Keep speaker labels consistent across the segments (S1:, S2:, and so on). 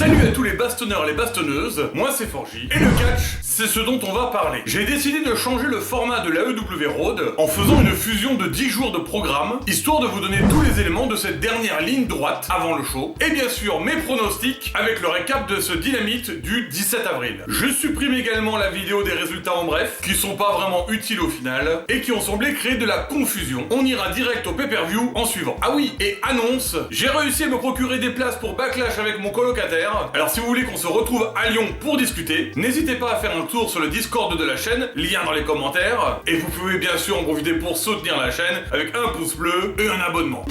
S1: Salut à tous les bastonneurs et les bastonneuses, moi c'est Forgy, et le catch, c'est ce dont on va parler. J'ai décidé de changer le format de l'AEW Road en faisant une fusion de 10 jours de programme, histoire de vous donner tous les éléments de cette dernière ligne droite avant le show, et bien sûr mes pronostics avec le récap de ce Dynamite du 17 avril. Je supprime également la vidéo des résultats en bref, qui sont pas vraiment utiles au final, et qui ont semblé créer de la confusion. On ira direct au pay-per-view en suivant. Ah oui, et annonce, j'ai réussi à me procurer des places pour Backlash avec mon colocataire. Alors si vous voulez qu'on se retrouve à Lyon pour discuter, n'hésitez pas à faire un tour sur le Discord de la chaîne, lien dans les commentaires, et vous pouvez bien sûr en profiter pour soutenir la chaîne avec un pouce bleu et un abonnement.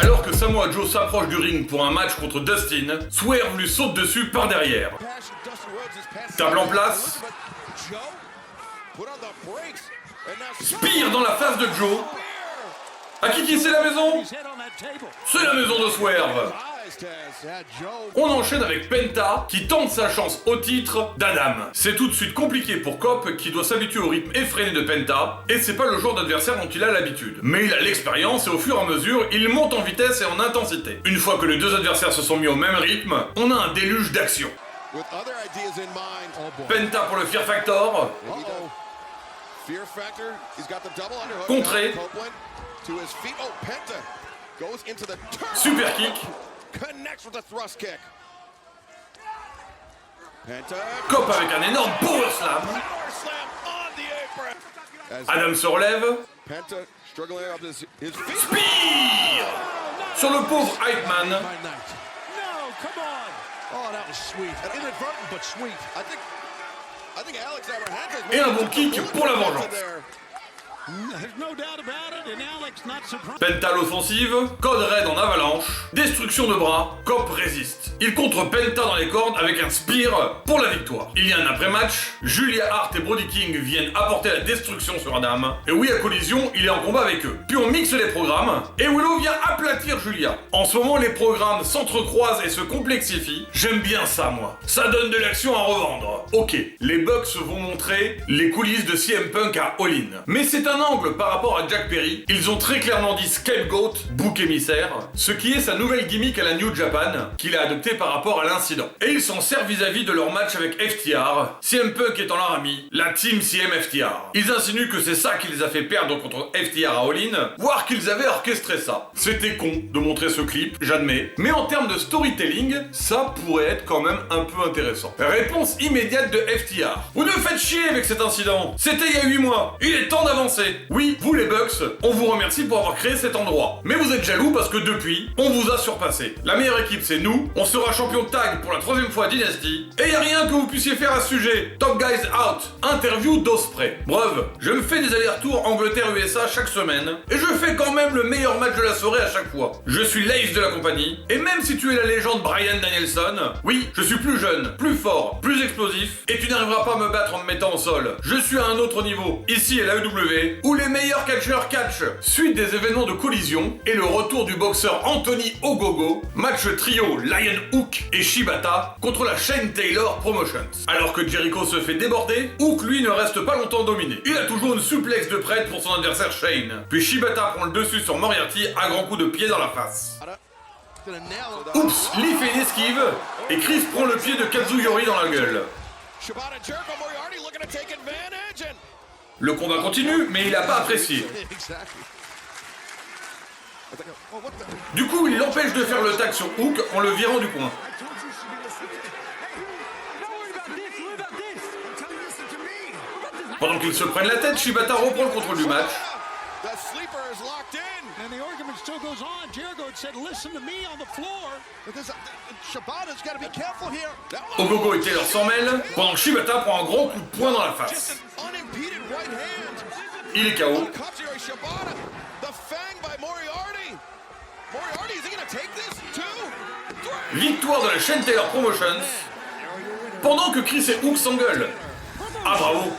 S1: Alors que Samoa Joe s'approche du ring pour un match contre Dustin, Swerve lui saute dessus par derrière. Table en place. Spear dans la face de Joe. À qui c'est la maison? C'est la maison de Swerve. On enchaîne avec Penta qui tente sa chance au titre d'Adam. C'est tout de suite compliqué pour Cobb qui doit s'habituer au rythme effréné de Penta et c'est pas le genre d'adversaire dont il a l'habitude. Mais il a l'expérience et au fur et à mesure, il monte en vitesse et en intensité. Une fois que les deux adversaires se sont mis au même rythme, on a un déluge d'action. Penta pour le Fear Factor. Contré. Super kick. Cobb avec un énorme power slam. Adam se relève. Spear sur le pauvre Hype Man. Et un bon kick pour la vengeance. Penta l'offensive, Code Red en avalanche, destruction de bras, Cobb résiste. Il contre Penta dans les cordes avec un spear pour la victoire. Il y a un après-match, Julia Hart et Brody King viennent apporter la destruction sur Adam. Et oui, à collision, il est en combat avec eux. Puis on mixe les programmes, et Willow vient aplatir Julia. En ce moment, les programmes s'entrecroisent et se complexifient. J'aime bien ça, moi. Ça donne de l'action à revendre. Ok, les Bucks vont montrer les coulisses de CM Punk à All In. Mais c'est un angle par rapport à Jack Perry. Ils ont très clairement dit Scapegoat, bouc émissaire, ce qui est sa nouvelle gimmick à la New Japan, qu'il a adopté par rapport à l'incident. Et ils s'en servent vis-à-vis de leur match avec FTR, CM Punk étant leur ami, la team CM FTR. Ils insinuent que c'est ça qui les a fait perdre contre FTR à All In, voire qu'ils avaient orchestré ça. C'était con de montrer ce clip, j'admets, mais en termes de storytelling, ça pourrait être quand même un peu intéressant. Réponse immédiate de FTR. Vous nous faites chier avec cet incident. C'était il y a 8 mois. Il est temps d'avancer. Oui, vous les Bucks, on vous remercie pour avoir créé cet endroit. Mais vous êtes jaloux parce que depuis, on vous a surpassé. La meilleure équipe c'est nous, on sera champion de tag pour la 3e fois à Dynasty, et y a rien que vous puissiez faire à ce sujet. Top Guys out. Interview d'Ospreay. Bref, je me fais des allers-retours Angleterre-USA chaque semaine, et je fais quand même le meilleur match de la soirée à chaque fois. Je suis l'ace de la compagnie, et même si tu es la légende Bryan Danielson, oui, je suis plus jeune, plus fort, plus explosif, et tu n'arriveras pas à me battre en me mettant au sol. Je suis à un autre niveau. Ici est l'AEW, où les meilleurs catcheurs catch. Suite des événements de collision et le retour du boxeur Anthony Ogogo, match trio Lion Hook et Shibata contre la Shane Taylor Promotions. Alors que Jericho se fait déborder, Hook lui ne reste pas longtemps dominé. Il a toujours une suplex de prête pour son adversaire Shane. Puis Shibata prend le dessus sur Moriarty à grands coups de pied dans la face. Oups, Lee fait une esquive et Chris prend le pied de Kazuyori dans la gueule. Le combat continue, mais il n'a pas apprécié. Du coup, il l'empêche de faire le tag sur Hook en le virant du coin. Pendant qu'ils se prennent la tête, Shibata reprend le contrôle du match. Ogogo et Taylor s'en mêlent, pendant que Shibata prend un grand coup de poing dans la face. Il est KO. Victoire de la chaîne Taylor Promotions, pendant que Chris et Hook s'engueulent. Ah bravo.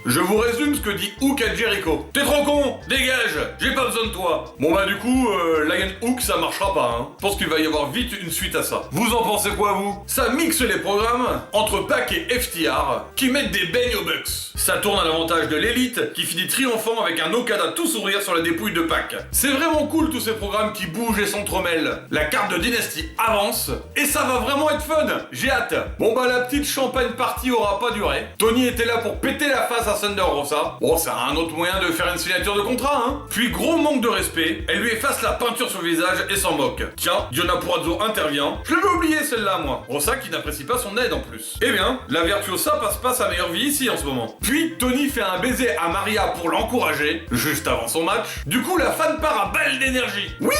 S1: Je vous résume ce que dit Hook à Jericho. T'es trop con, dégage, j'ai pas besoin de toi. Bon bah du coup, Lion Hook ça marchera pas, hein. Je pense qu'il va y avoir vite une suite à ça. Vous en pensez quoi vous? Ça mixe les programmes entre Pac et FTR qui mettent des beignes aux Bucks. Ça tourne à l'avantage de l'élite qui finit triomphant avec un Okada tout sourire sur la dépouille de Pac. C'est vraiment cool tous ces programmes qui bougent et s'entremêlent. La carte de Dynasty avance et ça va vraiment être fun. J'ai hâte. Bon bah la petite champagne party aura pas duré. Tony était là pour péter la face à Thunder Rosa. Bon, c'est un autre moyen de faire une signature de contrat, hein. Puis gros manque de respect, elle lui efface la peinture sur le visage et s'en moque. Tiens, Diona Purrazzo intervient. Je l'avais oublié celle-là, moi. Rosa qui n'apprécie pas son aide en plus. Eh bien, la Virtuosa passe pas sa meilleure vie ici en ce moment. Puis Tony fait un baiser à Maria pour l'encourager, juste avant son match. Du coup, la fan part à balle d'énergie. Oui!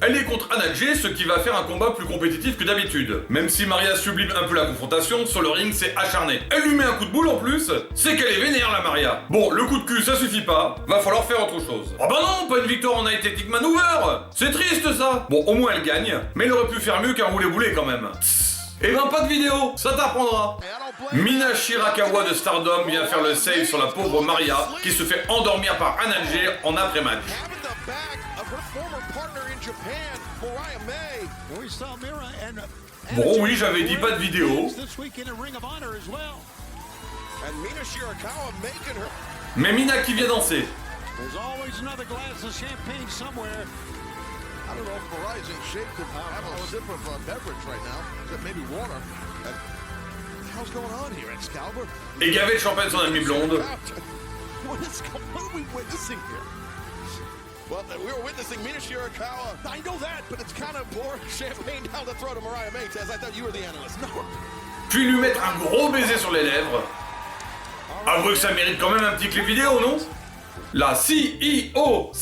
S1: Elle est contre Anna Jay, ce qui va faire un combat plus compétitif que d'habitude. Même si Maria sublime un peu la confrontation, sur le ring c'est acharné. Elle lui met un coup de boule en plus, c'est qu'elle est vénère la Maria. Bon, le coup de cul ça suffit pas, va falloir faire autre chose. Oh bah non, pas une victoire en Athletic Maneuver. C'est triste ça. Bon, au moins elle gagne, mais elle aurait pu faire mieux qu'un roulé-boulé quand même. Eh ben pas de vidéo, ça t'apprendra. Mina Shirakawa de Stardom vient faire le save sur la pauvre Maria qui se fait endormir par Anna Jay en après-match. Bon oui, j'avais dit pas de vidéo. Mais Mina qui vient danser.
S2: I don't know if Mariah's in shape to have a sip of beverage right now. Maybe water. What the hell's going on here, Excalibur?
S1: Et gavé de champagne son amie blonde.
S2: What are we witnessing here? Well, we were witnessing Mina Shirakawa. I know that, but it's kind of pouring champagne down the throat of Mariah May, Taz. I thought you were the analyst. No.
S1: Puis lui mettre un gros baiser sur les lèvres. Avouez que ça mérite quand même un petit clip vidéo, non? La CEO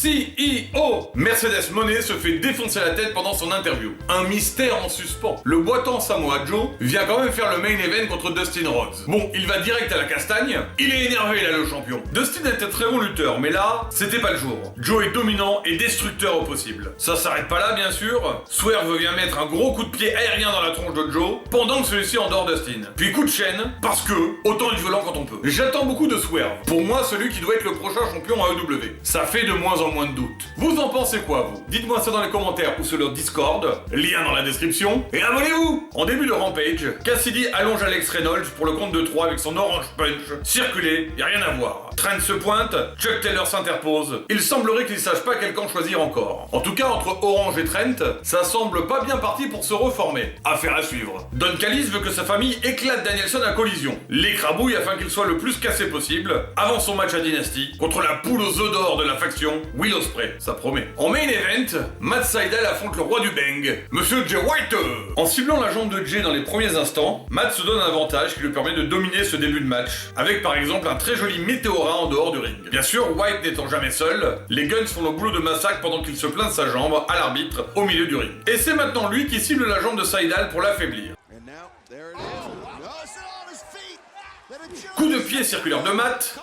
S1: Mercedes Moné se fait défoncer la tête pendant son interview. Un mystère en suspens. Le boitant Samoa Joe vient quand même faire le main event contre Dustin Rhodes. Bon, il va direct à la castagne. Il est énervé là, le champion. Dustin était très bon lutteur, mais là, c'était pas le jour. Joe est dominant et destructeur au possible. Ça s'arrête pas là, bien sûr. Swerve vient mettre un gros coup de pied aérien dans la tronche de Joe, pendant que celui-ci endort Dustin. Puis coup de chaîne, parce que, autant être violent quand on peut. J'attends beaucoup de Swerve. Pour moi, celui qui doit être le prochain champion à EW. Ça fait de moins en moins de doutes. Vous en pensez quoi, vous? Dites-moi ça dans les commentaires ou sur leur Discord, lien dans la description, et abonnez-vous! En début de Rampage, Cassidy allonge Alex Reynolds pour le compte de 3 avec son Orange Punch. Circulez, y a rien à voir. Trent se pointe, Chuck Taylor s'interpose. Il semblerait qu'ils sachent pas quel camp choisir encore. En tout cas, entre Orange et Trent, ça semble pas bien parti pour se reformer. Affaire à suivre. Don Callis veut que sa famille éclate Danielson à collision. L'écrabouille afin qu'il soit le plus cassé possible, avant son match à Dynasty, contre la poule aux œufs d'or de la faction, Will Ospreay, ça promet. En main event, Matt Sydal affronte le roi du bang, Monsieur Jay White. En ciblant la jambe de Jay dans les premiers instants, Matt se donne un avantage qui lui permet de dominer ce début de match, avec par exemple un très joli météora en dehors du ring. Bien sûr, White n'étant jamais seul, les Guns font le boulot de massacre pendant qu'il se plaint de sa jambe à l'arbitre au milieu du ring. Et c'est maintenant lui qui cible la jambe de Sydal pour l'affaiblir. Coup de pied circulaire de Matt,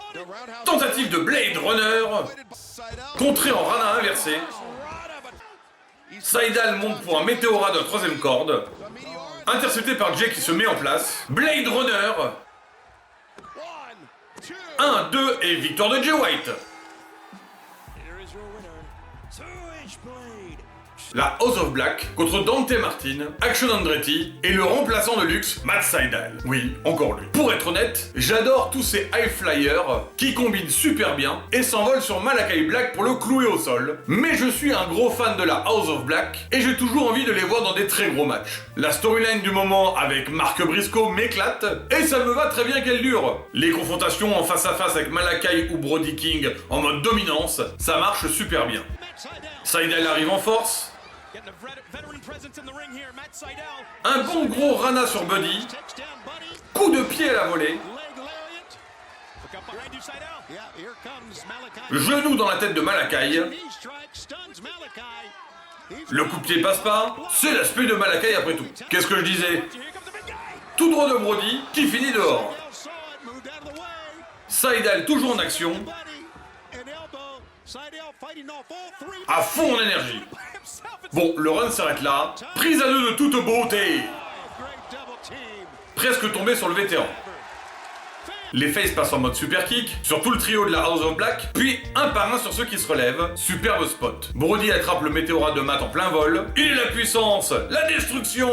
S1: tentative de Blade Runner, contré en rana inversé. Sydal monte pour un météora de la troisième corde, intercepté par Jay qui se met en place. Blade Runner, 1, 2 et victoire de Jay White. La House of Black contre Dante Martin, Action Andretti et le remplaçant de luxe, Matt Sydal. Oui, encore lui. Pour être honnête, j'adore tous ces high flyers qui combinent super bien et s'envolent sur Malakai Black pour le clouer au sol. Mais je suis un gros fan de la House of Black et j'ai toujours envie de les voir dans des très gros matchs. La storyline du moment avec Mark Briscoe m'éclate et ça me va très bien qu'elle dure. Les confrontations en face à face avec Malakai ou Brody King en mode dominance, ça marche super bien. Sydal arrive en force. Un bon gros rana sur Buddy. Coup de pied à la volée. Genou dans la tête de Malakai. Le coup de pied passe pas. C'est l'aspect de Malakai après tout. Qu'est-ce que je disais? Tout droit de Brody qui finit dehors. Sydal toujours en action. À fond en énergie. Bon, le run s'arrête là. Prise à deux de toute beauté. Presque tombé sur le vétéran. Les faces passent en mode super kick sur tout le trio de la House of Black, puis un par un sur ceux qui se relèvent. Superbe spot. Brody attrape le météorat de Matt en plein vol. Il est la puissance, la destruction.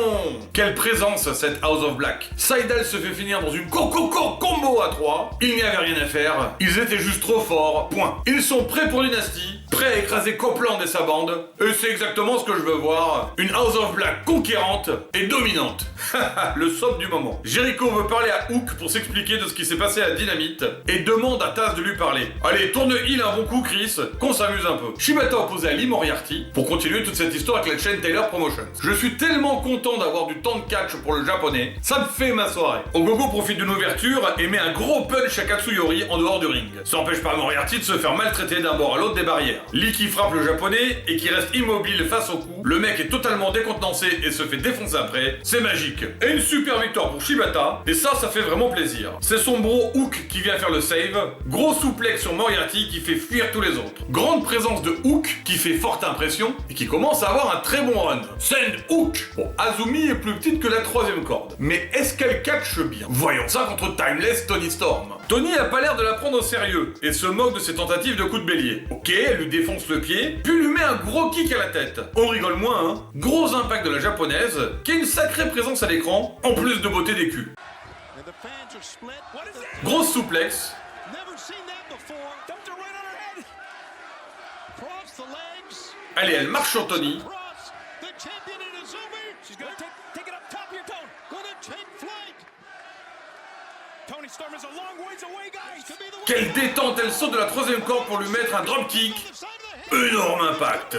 S1: Quelle présence cette House of Black. Sydal se fait finir dans une combo à 3. Il n'y avait rien à faire. Ils étaient juste trop forts. Point. Ils sont prêts pour Dynasty, prêts à écraser Copeland et sa bande. Et c'est exactement ce que je veux voir. Une House of Black conquérante et dominante. Le soap du moment. Jericho veut parler à Hook pour s'expliquer de ce qui s'est passé à Dynamite et demande à Taz de lui parler. Allez, tourne heel un bon coup, Chris, qu'on s'amuse un peu. Shibata opposé à Lee Moriarty pour continuer toute cette histoire avec la chaîne Taylor Promotions. Je suis tellement content d'avoir du temps de catch pour le japonais, ça me fait ma soirée. Ogogo profite d'une ouverture et met un gros punch à Katsuyori en dehors du ring. Ça n'empêche pas Moriarty de se faire maltraiter d'un bord à l'autre des barrières. Lee qui frappe le japonais et qui reste immobile face au coup. Le mec est totalement décontenancé et se fait défoncer après. C'est magique. Et une super victoire pour Shibata, et ça fait vraiment plaisir. C'est son bro Hook qui vient faire le save. Gros souplex sur Moriarty qui fait fuir tous les autres. Grande présence de Hook qui fait forte impression et qui commence à avoir un très bon run. Send Hook. Bon, Azumi est plus petite que la 3ème corde, mais est-ce qu'elle catche bien? Voyons ça contre Timeless Toni Storm. Toni a pas l'air de la prendre au sérieux et se moque de ses tentatives de coup de bélier. Ok, elle lui défonce le pied, puis lui met un gros kick à la tête. On rigole moins, hein. Gros impact de la japonaise, qui a une sacrée présence à l'écran, en plus de beauté des culs. Grosse souplex. Allez, elle marche sur Toni. Quelle détente, elle saute de la 3ème corde pour lui mettre un dropkick. Énorme impact.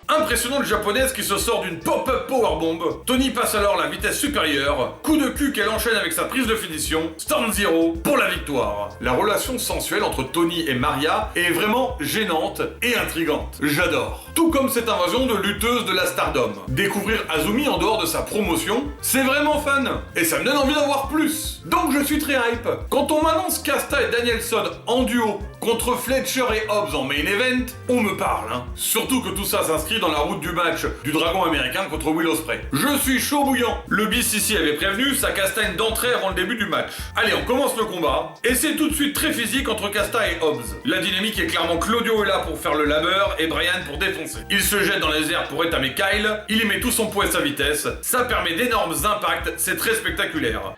S1: Impressionnante japonaise qui se sort d'une pop-up powerbomb. Toni passe alors la vitesse supérieure. Coup de cul qu'elle enchaîne avec sa prise de finition. Storm Zero pour la victoire. La relation sensuelle entre Toni et Maria est vraiment gênante et intrigante. J'adore. Tout comme cette invasion de lutteuses de la Stardom. Découvrir Azumi en dehors de sa promotion, c'est vraiment fun. Et ça me donne envie d'en voir plus. Donc je suis très hype. Quand on m'annonce Kasta et Danielson en duo contre Fletcher et Hobbs en main event, on me parle, hein. Surtout que tout ça s'inscrit dans la route du match du dragon américain contre Will Ospreay. Je suis chaud bouillant. Le BCC avait prévenu sa castagne d'entrée avant le début du match. Allez, on commence le combat. Et c'est tout de suite très physique entre Kasta et Hobbs. La dynamique est clairement Claudio est là pour faire le labeur et Brian pour défoncer. Il se jette dans les airs pour étamer Kyle. Il y met tout son poids et sa vitesse. Ça permet d'énormes impacts. C'est très spectaculaire.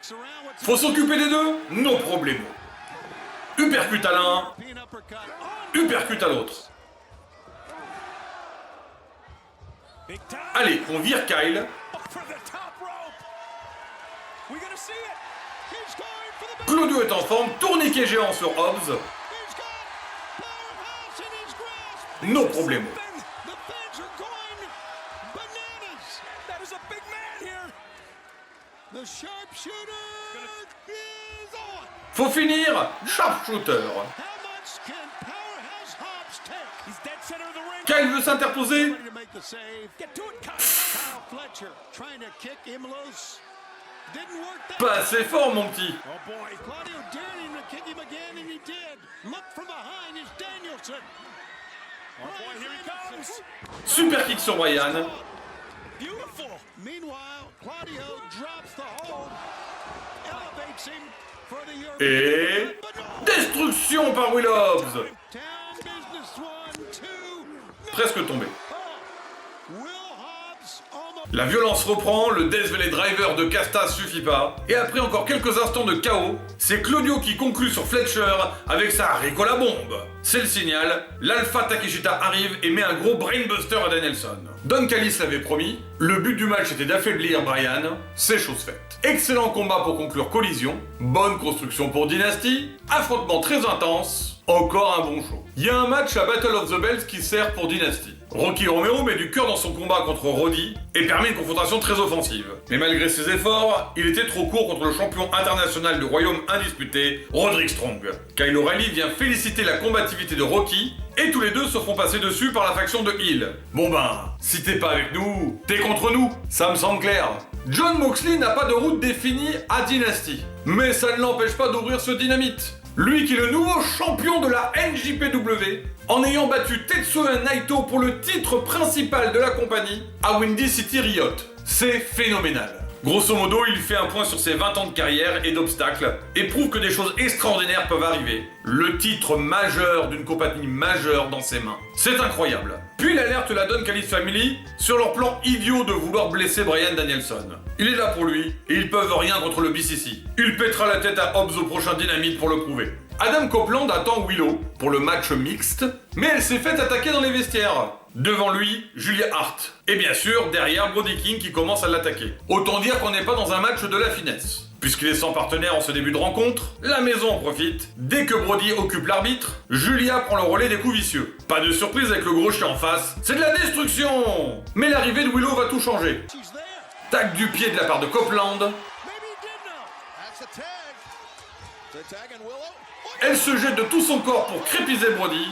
S1: Faut s'occuper des deux? No problemo. Uppercut à l'un. Uppercut à l'autre. Allez, on vire Kyle. Claudio est en forme, tourniquet géant sur Hobbs. No problemo. Faut finir, sharpshooter. Kyle veut s'interposer. Pas assez fort, mon petit. Super kick sur Brian. Et destruction par Will Hobbs. Presque tombé. La violence reprend, le Death Valley Driver de Kasta suffit pas, et après encore quelques instants de chaos, c'est Claudio qui conclut sur Fletcher avec sa Ricola bombe. C'est le signal, l'Alpha Takeshita arrive et met un gros brainbuster à Danielson. Don Callis l'avait promis, le but du match était d'affaiblir Brian, c'est chose faite. Excellent combat pour conclure Collision, bonne construction pour Dynasty, affrontement très intense, encore un bon show. Il y a un match à Battle of the Bells qui sert pour Dynasty. Rocky Romero met du cœur dans son combat contre Roddy et permet une confrontation très offensive. Mais malgré ses efforts, il était trop court contre le champion international du royaume indisputé, Roderick Strong. Kyle O'Reilly vient féliciter la combativité de Rocky et tous les deux se font passer dessus par la faction de Hill. Bon ben, si t'es pas avec nous, t'es contre nous, ça me semble clair. John Moxley n'a pas de route définie à Dynasty, mais ça ne l'empêche pas d'ouvrir ce dynamite. Lui qui est le nouveau champion de la NJPW, en ayant battu Tetsuya Naito pour le titre principal de la compagnie à Windy City Riot. C'est phénoménal. Grosso modo, il fait un point sur ses 20 ans de carrière et d'obstacles et prouve que des choses extraordinaires peuvent arriver. Le titre majeur d'une compagnie majeure dans ses mains. C'est incroyable. Puis il alerte la Don Callis Family sur leur plan idiot de vouloir blesser Bryan Danielson. Il est là pour lui et ils peuvent rien contre le BCC. Il pètera la tête à Hobbs au prochain Dynamite pour le prouver. Adam Copeland attend Willow pour le match mixte, mais elle s'est faite attaquer dans les vestiaires. Devant lui, Julia Hart. Et bien sûr, derrière Brody King qui commence à l'attaquer. Autant dire qu'on n'est pas dans un match de la finesse. Puisqu'il est sans partenaire en ce début de rencontre, la maison en profite. Dès que Brody occupe l'arbitre, Julia prend le relais des coups vicieux. Pas de surprise avec le gros chien en face, c'est de la destruction. Mais l'arrivée de Willow va tout changer. Tac du pied de la part de Copeland. Elle se jette de tout son corps pour crépiser Brody.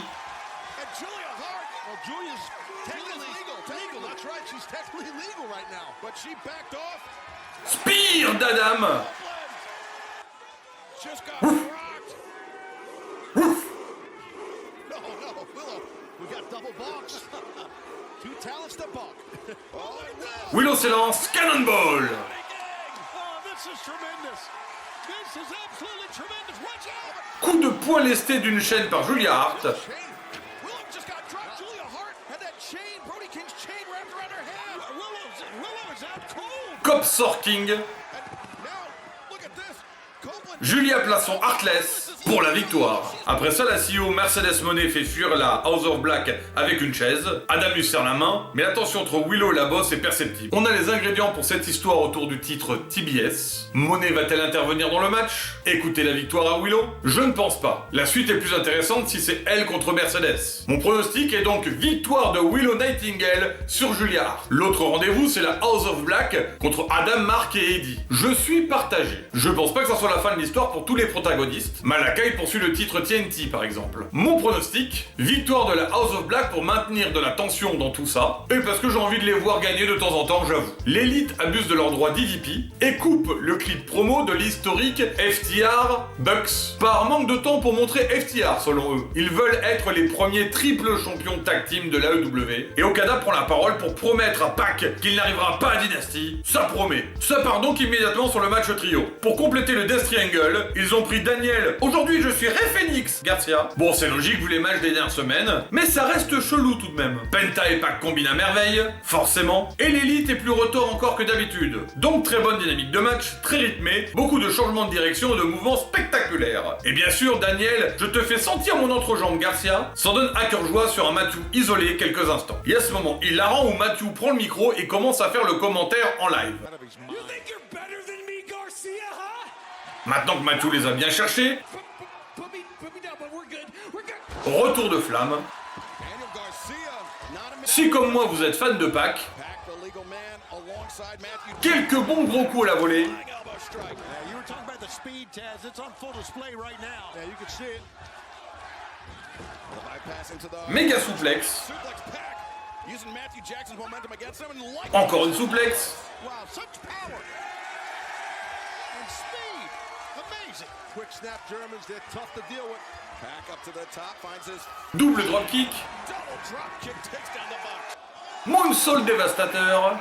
S1: Spear d'Adam. Ouf. Ouf. Willow s'élance, Cannonball. Coup de poing lesté d'une chaîne par Julia Hart. Cop sort King. Julia place son Heartless pour la victoire. Après ça, la CEO Mercedes Moné fait fuir la House of Black avec une chaise. Adam lui serre la main, mais l'attention entre Willow et la boss est perceptible. On a les ingrédients pour cette histoire autour du titre TBS. Moné va-t-elle intervenir dans le match? Écoutez la victoire à Willow? Je ne pense pas. La suite est plus intéressante si c'est elle contre Mercedes. Mon pronostic est donc victoire de Willow Nightingale sur Julia Hart. L'autre rendez-vous, c'est la House of Black contre Adam, Mark et Eddie. Je suis partagé. Je pense pas que ça soit la fin de l'histoire pour tous les protagonistes. Malakai poursuit le titre TNT par exemple. Mon pronostic, victoire de la House of Black pour maintenir de la tension dans tout ça, et parce que j'ai envie de les voir gagner de temps en temps, j'avoue. L'élite abuse de leur droit d'EVP et coupe le clip promo de l'historique FTR Bucks. Par manque de temps pour montrer FTR selon eux. Ils veulent être les premiers triple champions tag team de l'AEW, et Okada prend la parole pour promettre à Pac qu'il n'arrivera pas à Dynasty. Ça promet. Ça part donc immédiatement sur le match trio. Pour compléter le Death Triangle, ils ont pris Daniel. Aujourd'hui je suis Rey Fénix Garcia. Bon, c'est logique vu les matchs des dernières semaines, mais ça reste chelou tout de même. Penta et Pac combinent à merveille, forcément, et l'élite est plus retors encore que d'habitude. Donc très bonne dynamique de match, très rythmée, beaucoup de changements de direction et de mouvements spectaculaires. Et bien sûr, Daniel, je te fais sentir mon entrejambe Garcia, s'en donne à cœur joie sur un Matthew isolé quelques instants. Et à ce moment hilarant où Matthew prend le micro et commence à faire le commentaire en live. Maintenant que Matthew les a bien cherchés, retour de flamme. Si comme moi vous êtes fan de Pac, quelques bons gros coups à la volée. Méga souplex. Encore une souplex. Double dropkick. Moonsault dévastateur.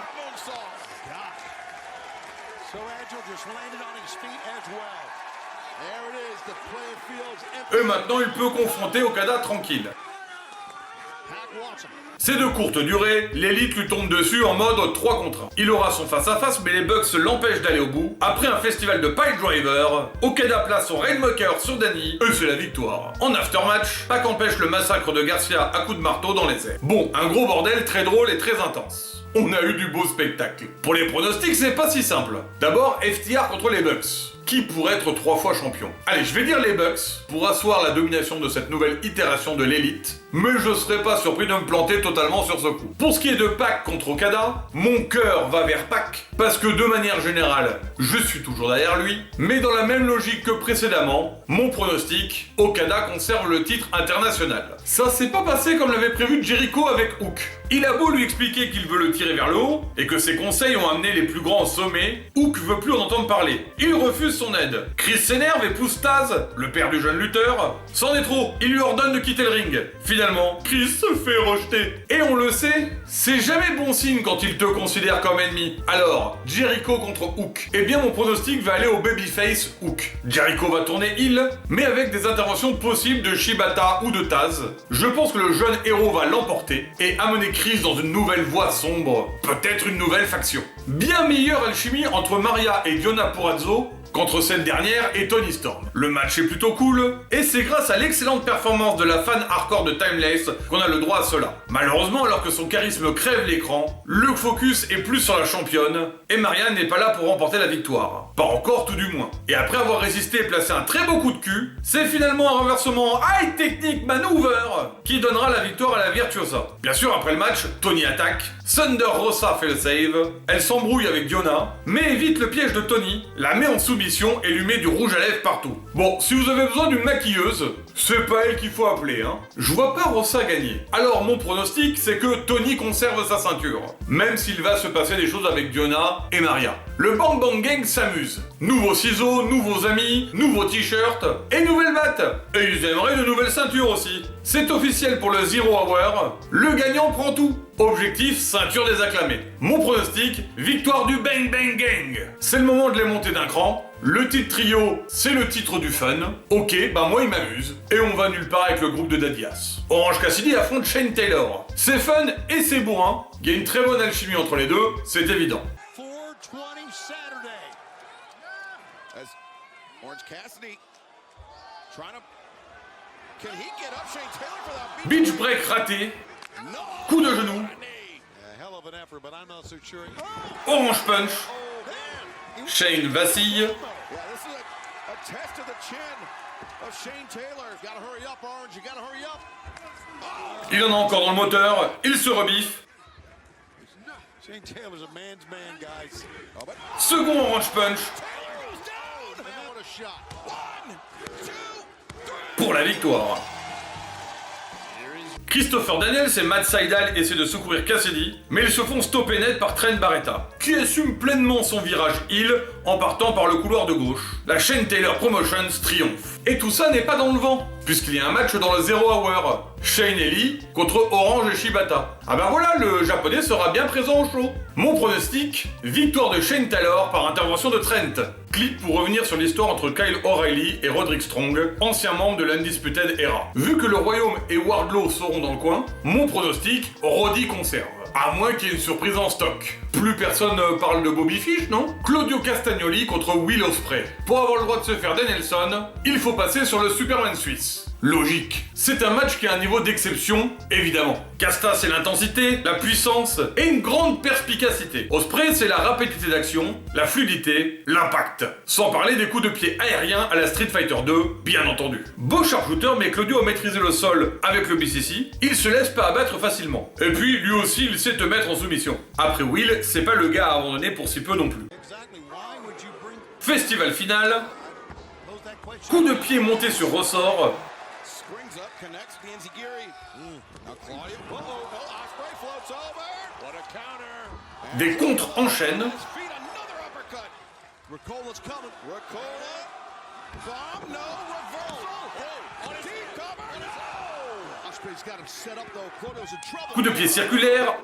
S1: Et maintenant il peut confronter Okada tranquille. C'est de courte durée, l'élite lui tombe dessus en mode 3 contre 1. Il aura son face-à-face, mais les Bucks l'empêchent d'aller au bout. Après un festival de piledriver, Okada place son Rainmaker sur Danny, et c'est la victoire. En aftermatch, Pac empêche le massacre de Garcia à coups de marteau dans les airs. Bon, un gros bordel très drôle et très intense. On a eu du beau spectacle. Pour les pronostics, c'est pas si simple. D'abord, FTR contre les Bucks. Qui pourrait être 3 fois champion? Allez, je vais dire les Bucks pour asseoir la domination de cette nouvelle itération de l'élite, mais je serais pas surpris de me planter totalement sur ce coup. Pour ce qui est de Pac contre Okada, mon cœur va vers Pac, parce que de manière générale, je suis toujours derrière lui, mais dans la même logique que précédemment, mon pronostic, Okada conserve le titre international. Ça s'est pas passé comme l'avait prévu Jericho avec Hook. Il a beau lui expliquer qu'il veut le tirer vers le haut, et que ses conseils ont amené les plus grands au sommet, Hook veut plus en entendre parler. Il refuse son aide. Chris s'énerve et pousse Taz, le père du jeune lutteur. C'en est trop, il lui ordonne de quitter le ring. Finalement, Chris se fait rejeter. Et on le sait, c'est jamais bon signe quand il te considère comme ennemi. Alors, Jericho contre Hook. Eh bien mon pronostic va aller au babyface Hook. Jericho va tourner heel, mais avec des interventions possibles de Shibata ou de Taz. Je pense que le jeune héros va l'emporter et amener Chris dans une nouvelle voie sombre, peut-être une nouvelle faction. Bien meilleure alchimie entre Maria et Diona Purrazzo contre cette dernière et Toni Storm. Le match est plutôt cool, et c'est grâce à l'excellente performance de la fan hardcore de Timeless qu'on a le droit à cela. Malheureusement, alors que son charisme crève l'écran, le focus est plus sur la championne, et Maria n'est pas là pour remporter la victoire. Pas encore tout du moins. Et après avoir résisté et placé un très beau coup de cul, c'est finalement un renversement high technique maneuver qui donnera la victoire à la Virtuosa. Bien sûr, après le match, Toni attaque, Thunder Rosa fait le save, elle s'embrouille avec Diona, mais évite le piège de Toni, la met en soumission et lui met du rouge à lèvres partout. Bon, si vous avez besoin d'une maquilleuse, c'est pas elle qu'il faut appeler, hein. Je vois pas Rosa gagner. Alors mon pronostic, c'est que Toni conserve sa ceinture, même s'il va se passer des choses avec Diona et Maria. Le Bang Bang Gang s'amuse. Nouveaux ciseaux, nouveaux amis, nouveaux t-shirts et nouvelles battes. Et ils aimeraient de nouvelles ceintures aussi. C'est officiel pour le Zero Hour, le gagnant prend tout. Objectif, ceinture des acclamés. Mon pronostic, victoire du Bang Bang Gang. C'est le moment de les monter d'un cran. Le titre trio, c'est le titre du fun. Ok, bah moi il m'amuse. Et on va nulle part avec le groupe de Dadias. Orange Cassidy affronte Shane Taylor. C'est fun et c'est bourrin. Il y a une très bonne alchimie entre les deux, c'est évident.
S2: 420 Saturday. As Orange Cassidy trying to... Can he get up Shane Taylor for that
S1: Beach break raté. Coup de genou. Orange punch. Shane vacille. Il en a encore dans le moteur. Il se rebiffe. Second orange punch. Pour la victoire. Christopher Daniels et Matt Sydal essaient de secourir Cassidy, mais ils se font stopper net par Trent Barretta, qui assume pleinement son virage heel en partant par le couloir de gauche. La chaîne Taylor Promotions triomphe. Et tout ça n'est pas dans le vent, puisqu'il y a un match dans le Zero Hour. Shane et Lee contre Orange et Shibata. Ah ben voilà, le japonais sera bien présent au show. Mon pronostic, victoire de Shane Taylor par intervention de Trent. Clip pour revenir sur l'histoire entre Kyle O'Reilly et Roderick Strong, anciens membres de l'Undisputed Era. Vu que le Royaume et Wardlow seront dans le coin, mon pronostic, Roddy conserve. À moins qu'il y ait une surprise en stock. Plus personne parle de Bobby Fish, non? Claudio Castagnoli contre Will Ospreay. Pour avoir le droit de se faire Danielson, il faut passer sur le Superman suisse. Logique. C'est un match qui a un niveau d'exception, évidemment. Casta, c'est l'intensité, la puissance et une grande perspicacité. Ospreay, c'est la rapidité d'action, la fluidité, l'impact. Sans parler des coups de pied aériens à la Street Fighter 2, bien entendu. Beau sharpshooter, mais Claudio a maîtrisé le sol avec le BCC, il se laisse pas abattre facilement. Et puis, lui aussi, il sait te mettre en soumission. Après Will, c'est pas le gars à abandonner pour si peu non plus. Festival final. Coup de pied monté sur ressort. Des contres en chaîne. Coup de pied circulaire.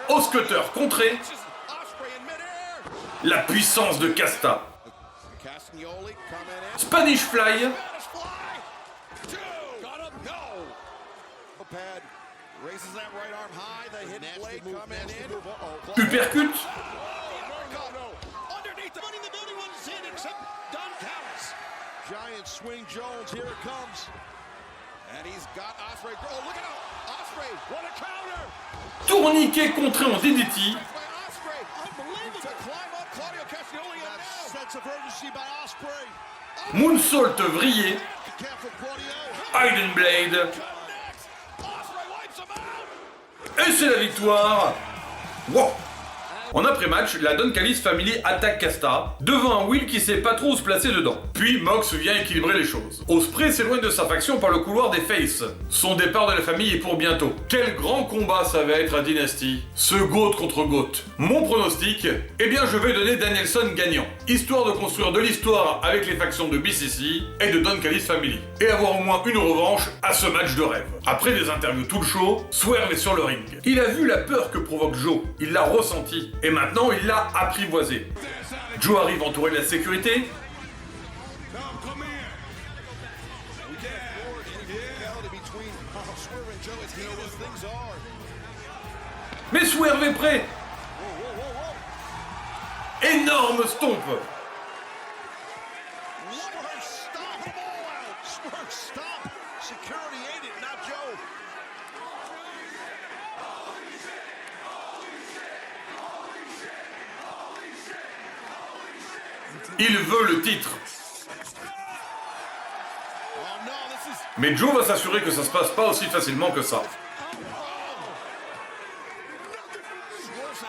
S1: Oscutter contré. La puissance de Casta. Spanish Fly. Uppercut. Tourniquet contré en DDT. Moonsault vrillé. Hidden Blade. Et c'est la victoire. Wow. En après-match, la Don Callis Family attaque Casta, devant un Will qui sait pas trop où se placer dedans. Puis Mox vient équilibrer les choses. Ospreay s'éloigne de sa faction par le couloir des Faces. Son départ de la famille est pour bientôt. Quel grand combat ça va être à Dynasty. Ce GOAT contre GOAT. Mon pronostic, eh bien je vais donner Danielson gagnant. Histoire de construire de l'histoire avec les factions de BCC et de Don Callis Family. Et avoir au moins une revanche à ce match de rêve. Après des interviews tout le show, Swerve est sur le ring. Il a vu la peur que provoque Joe. Il l'a ressenti. Et maintenant il l'a apprivoisé. Joe arrive entouré de la sécurité. Mais Swerve est prêt. Énorme stomp. Il veut le titre. Mais Joe va s'assurer que ça se passe pas aussi facilement que ça.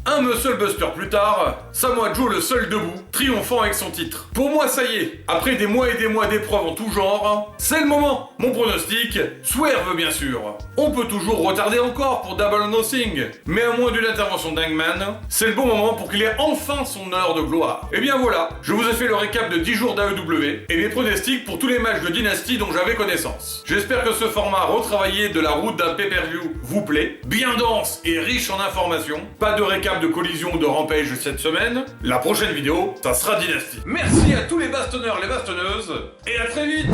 S1: Un Muscle Buster plus tard, Samoa Joe le seul debout, triomphant avec son titre. Pour moi, ça y est, après des mois et des mois d'épreuves en tout genre, c'est le moment. Mon pronostic, Swerve bien sûr. On peut toujours retarder encore pour Double or Nothing, mais à moins d'une intervention d'Hangman, c'est le bon moment pour qu'il ait enfin son heure de gloire. Et bien voilà, je vous ai fait le récap de 10 jours d'AEW et mes pronostics pour tous les matchs de Dynasty dont j'avais connaissance. J'espère que ce format retravaillé de la route d'un pay-per-view vous plaît, bien dense et riche en informations, pas de récap de collision ou de rampage cette semaine. La prochaine vidéo, ça sera Dynasty. Merci à tous les bastonneurs, les bastonneuses, et à très vite.